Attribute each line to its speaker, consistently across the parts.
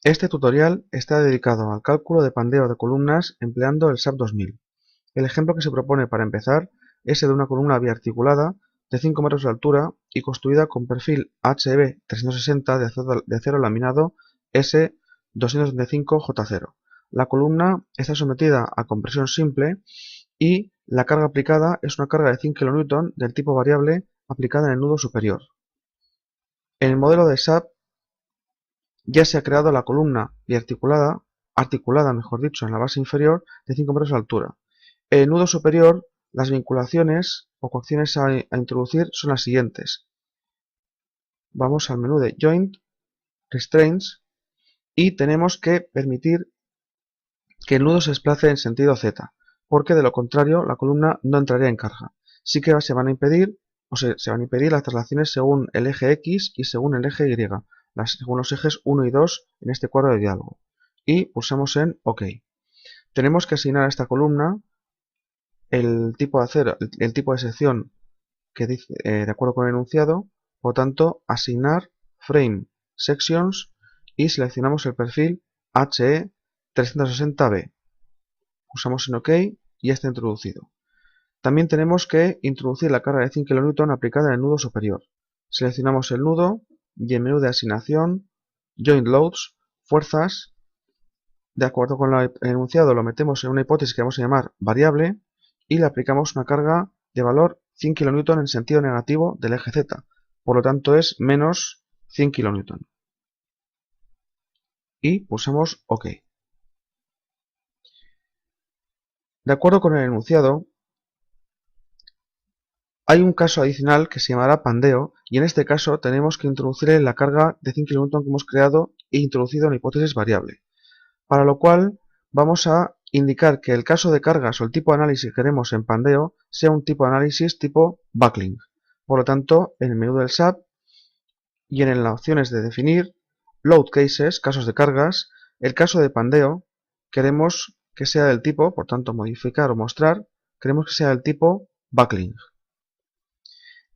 Speaker 1: Este tutorial está dedicado al cálculo de pandeo de columnas empleando el SAP 2000. El ejemplo que se propone para empezar es el de una columna biarticulada de 5 metros de altura y construida con perfil HB 360 de acero laminado S235J0. La columna está sometida a compresión simple y la carga aplicada es una carga de 100 kN del tipo variable aplicada en el nudo superior. En el modelo de SAP ya se ha creado la columna biarticulada, articulada mejor dicho, en la base inferior de 5 metros de altura. En el nudo superior, las vinculaciones o coacciones a introducir son las siguientes. Vamos al menú de Joint, Restraints y tenemos que permitir que el nudo se desplace en sentido Z, porque de lo contrario la columna no entraría en carga. Sí que se van a impedir las traslaciones según el eje X y según el eje Y, según los ejes 1 y 2 en este cuadro de diálogo. Y pulsamos en OK. Tenemos que asignar a esta columna el tipo de acero, el tipo de sección que dice, de acuerdo con el enunciado, por tanto, asignar Frame Sections y seleccionamos el perfil HE 360B. Pulsamos en OK y ya está introducido. También tenemos que introducir la carga de 100 kN aplicada en el nudo superior. Seleccionamos el nudo y en menú de asignación, Joint Loads, fuerzas, de acuerdo con el enunciado lo metemos en una hipótesis que vamos a llamar variable y le aplicamos una carga de valor 100 kN en sentido negativo del eje Z. Por lo tanto es menos 100 kN. Y pulsamos OK. De acuerdo con el enunciado, hay un caso adicional que se llamará pandeo y en este caso tenemos que introducir la carga de 100 kN que hemos creado e introducido en la hipótesis variable. Para lo cual vamos a indicar que el caso de cargas o el tipo de análisis que queremos en pandeo sea un tipo de análisis tipo backlink. Por lo tanto, en el menú del SAP y en las opciones de definir load cases, casos de cargas, el caso de pandeo queremos que sea del tipo, por tanto modificar o mostrar, queremos que sea del tipo backlink.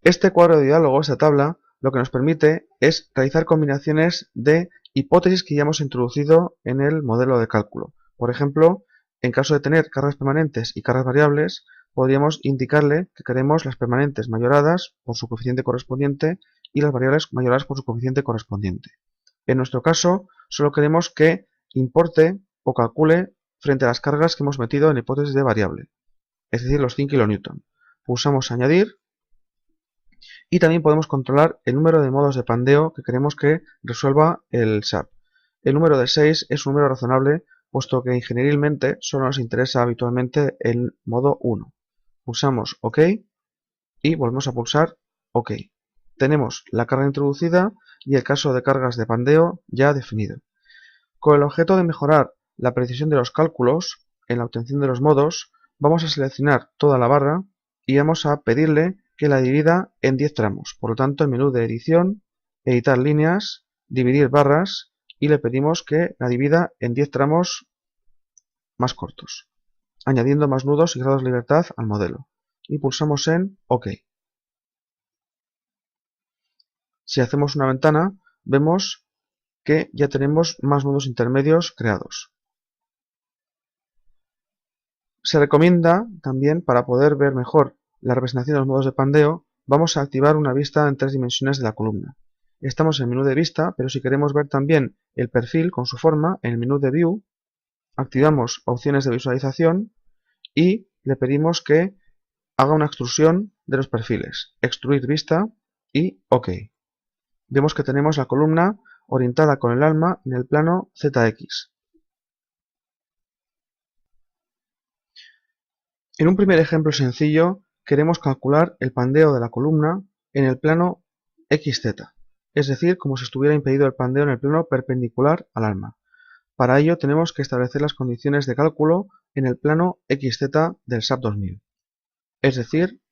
Speaker 1: Este cuadro de diálogo, esta tabla, lo que nos permite es realizar combinaciones de hipótesis que ya hemos introducido en el modelo de cálculo. Por ejemplo, en caso de tener cargas permanentes y cargas variables, podríamos indicarle que queremos las permanentes mayoradas por su coeficiente correspondiente y las variables mayoradas por su coeficiente correspondiente. En nuestro caso, solo queremos que importe o calcule frente a las cargas que hemos metido en la hipótesis de variable, es decir, los 100 kN. Pulsamos Añadir. Y también podemos controlar el número de modos de pandeo que queremos que resuelva el SAP. El número de 6 es un número razonable, puesto que ingenierilmente solo nos interesa habitualmente el modo 1. Pulsamos OK y volvemos a pulsar OK. Tenemos la carga introducida y el caso de cargas de pandeo ya definido. Con el objeto de mejorar la precisión de los cálculos en la obtención de los modos, vamos a seleccionar toda la barra y vamos a pedirle que la divida en 10 tramos. Por lo tanto, el menú de edición, editar líneas, dividir barras y le pedimos que la divida en 10 tramos más cortos, añadiendo más nudos y grados de libertad al modelo. Y pulsamos en OK. Si hacemos una ventana, vemos que ya tenemos más nudos intermedios creados. Se recomienda también, para poder ver mejor la representación de los modos de pandeo, vamos a activar una vista en 3 dimensiones de la columna. Estamos en el menú de vista, pero si queremos ver también el perfil con su forma, en el menú de View, activamos opciones de visualización y le pedimos que haga una extrusión de los perfiles, extruir vista y OK. Vemos que tenemos la columna orientada con el alma en el plano ZX. En un primer ejemplo sencillo, queremos calcular el pandeo de la columna en el plano XZ, es decir, como si estuviera impedido el pandeo en el plano perpendicular al alma. Para ello tenemos que establecer las condiciones de cálculo en el plano XZ del SAP 2000, es decir,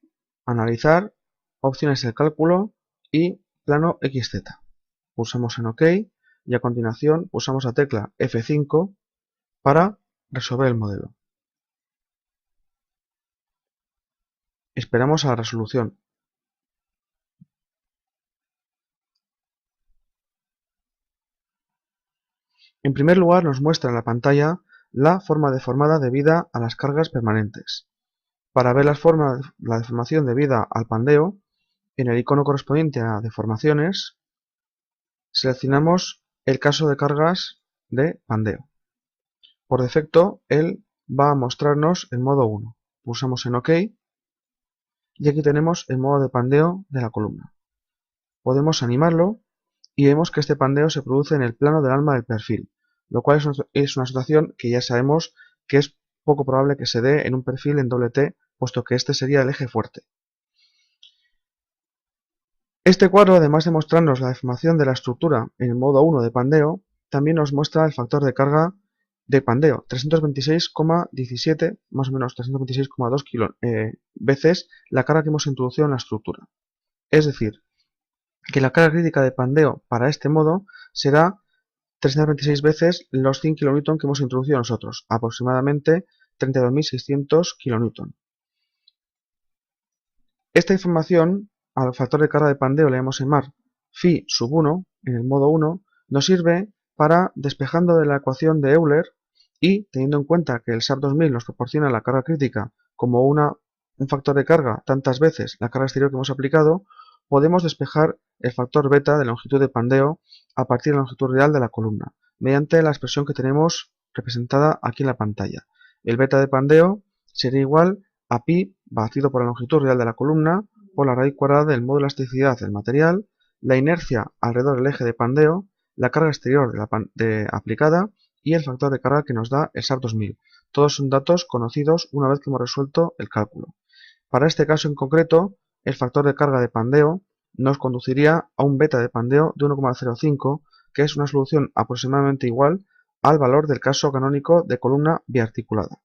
Speaker 1: analizar, opciones de cálculo y plano XZ. Pulsamos en OK y a continuación pulsamos la tecla F5 para resolver el modelo. Esperamos a la resolución. En primer lugar nos muestra en la pantalla la forma deformada debida a las cargas permanentes. Para ver la deformación debida al pandeo, en el icono correspondiente a deformaciones, seleccionamos el caso de cargas de pandeo. Por defecto, él va a mostrarnos el modo 1. Pulsamos en OK y aquí tenemos el modo de pandeo de la columna. Podemos animarlo y vemos que este pandeo se produce en el plano del alma del perfil, lo cual es una situación que ya sabemos que es poco probable que se dé en un perfil en doble T, puesto que este sería el eje fuerte. Este cuadro, además de mostrarnos la deformación de la estructura en el modo 1 de pandeo, también nos muestra el factor de carga de pandeo, 326,17, más o menos 326,2 veces la carga que hemos introducido en la estructura. Es decir, que la carga crítica de pandeo para este modo será 326 veces los 100 kN que hemos introducido nosotros, aproximadamente 32.600 kN. Esta información al factor de carga de pandeo le vamos a llamar phi sub 1 en el modo 1, nos sirve para, despejando de la ecuación de Euler y teniendo en cuenta que el SAP 2000 nos proporciona la carga crítica como un factor de carga tantas veces la carga exterior que hemos aplicado, podemos despejar el factor beta de la longitud de pandeo a partir de la longitud real de la columna, mediante la expresión que tenemos representada aquí en la pantalla. El beta de pandeo sería igual a pi batido por la longitud real de la columna por la raíz cuadrada del modo de elasticidad del material, la inercia alrededor del eje de pandeo, la carga exterior aplicada y el factor de carga que nos da el SAP 2000. Todos son datos conocidos una vez que hemos resuelto el cálculo. Para este caso en concreto, el factor de carga de pandeo nos conduciría a un beta de pandeo de 1,05, que es una solución aproximadamente igual al valor del caso canónico de columna biarticulada.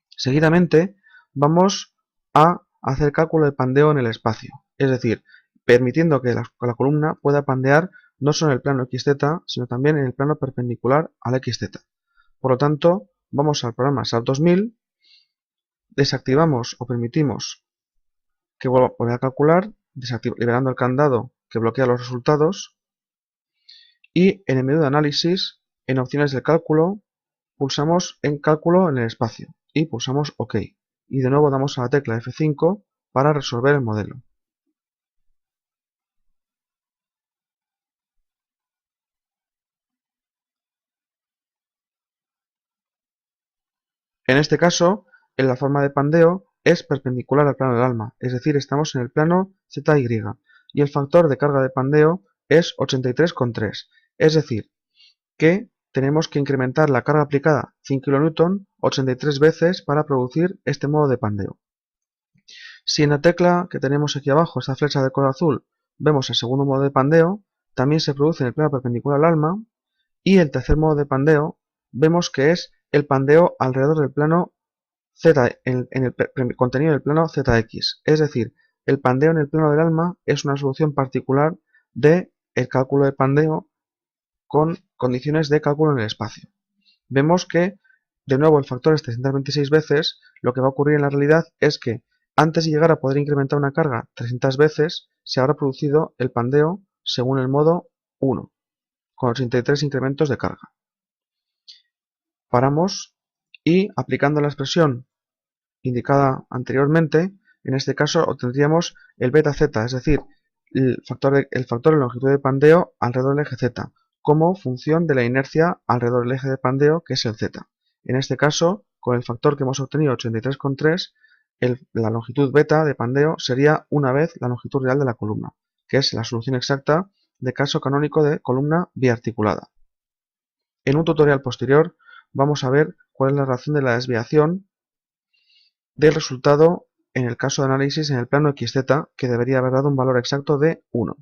Speaker 1: Seguidamente, vamos a hacer cálculo de pandeo en el espacio, es decir, permitiendo que la columna pueda pandear no solo en el plano XZ, sino también en el plano perpendicular al XZ. Por lo tanto, vamos al programa SAP 2000, desactivamos o permitimos que vuelva a poner a calcular, liberando el candado que bloquea los resultados, y en el menú de análisis, en opciones de cálculo, pulsamos en cálculo en el espacio y pulsamos OK. Y de nuevo damos a la tecla F5 para resolver el modelo. En este caso, en la forma de pandeo es perpendicular al plano del alma, es decir, estamos en el plano ZY, y el factor de carga de pandeo es 83,3, es decir, que tenemos que incrementar la carga aplicada 100 kN 83 veces para producir este modo de pandeo. Si en la tecla que tenemos aquí abajo, esta flecha de color azul, vemos el segundo modo de pandeo, también se produce en el plano perpendicular al alma, y el tercer modo de pandeo vemos que es el pandeo alrededor del plano Z, en el contenido del plano ZX, es decir, el pandeo en el plano del alma es una solución particular del cálculo de pandeo con condiciones de cálculo en el espacio. Vemos que, de nuevo, el factor es 326 veces. Lo que va a ocurrir en la realidad es que antes de llegar a poder incrementar una carga 300 veces, se habrá producido el pandeo según el modo 1, con 83 incrementos de carga. Paramos y, aplicando la expresión indicada anteriormente, en este caso obtendríamos el beta z, es decir, el factor de longitud de pandeo alrededor del eje z, como función de la inercia alrededor del eje de pandeo, que es el z. En este caso, con el factor que hemos obtenido, 83,3, la longitud beta de pandeo sería una vez la longitud real de la columna, que es la solución exacta de caso canónico de columna biarticulada. En un tutorial posterior vamos a ver cuál es la relación de la desviación del resultado en el caso de análisis en el plano XZ, que debería haber dado un valor exacto de 1.